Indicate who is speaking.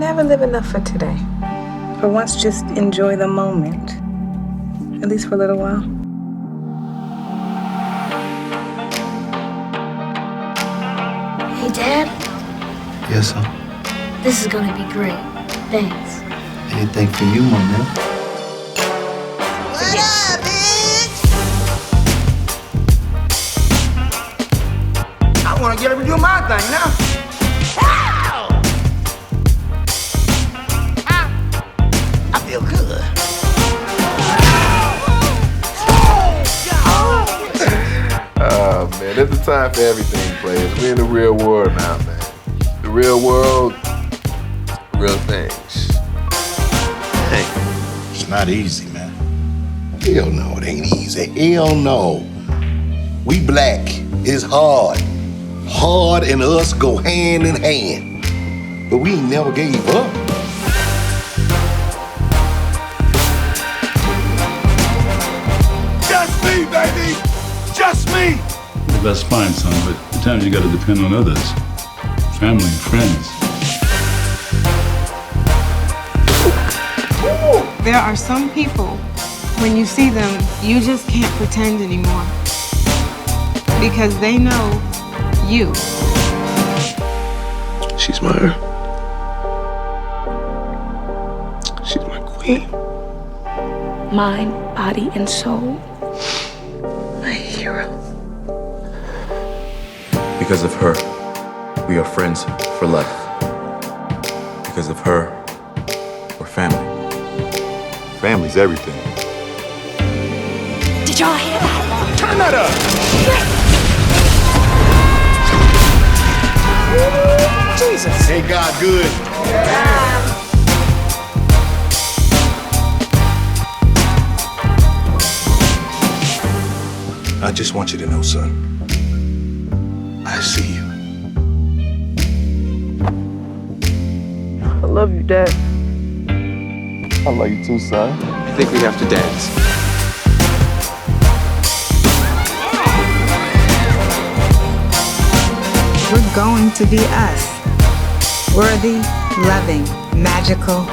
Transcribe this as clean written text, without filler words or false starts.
Speaker 1: never live enough for today. For once, just enjoy the moment. At least for a little while.
Speaker 2: Hey, Dad?
Speaker 3: Yes, son?
Speaker 2: This is gonna be great. Thanks.
Speaker 3: Anything for you, my man.
Speaker 4: What up, bitch? I wanna get up and do my thing now. I feel good.
Speaker 5: Oh, man, there's a time for everything, players. We're in the real world now, man. The real world, real things. Hey.
Speaker 6: It's not easy, man. Hell no, it ain't easy. Hell no. We black is hard. Hard and us go hand in hand. But we ain't never gave up.
Speaker 7: Just me, baby! Just me!
Speaker 8: That's fine, son, but at times you gotta depend on others. Family and friends.
Speaker 1: There are some people, when you see them, you just can't pretend anymore. Because they know you.
Speaker 5: She's my queen.
Speaker 2: Mind, body, and soul.
Speaker 1: My hero.
Speaker 9: Because of her, we are friends for life. Because of her, we're family. Family's everything.
Speaker 2: Did y'all hear that?
Speaker 7: Turn that up!
Speaker 6: Jesus. Ain't God good? I just want you to know, son, I see you.
Speaker 1: I love you, Dad.
Speaker 5: I love you too, son.
Speaker 9: I think we have to dance.
Speaker 1: We're going to be us. Worthy, loving, magical,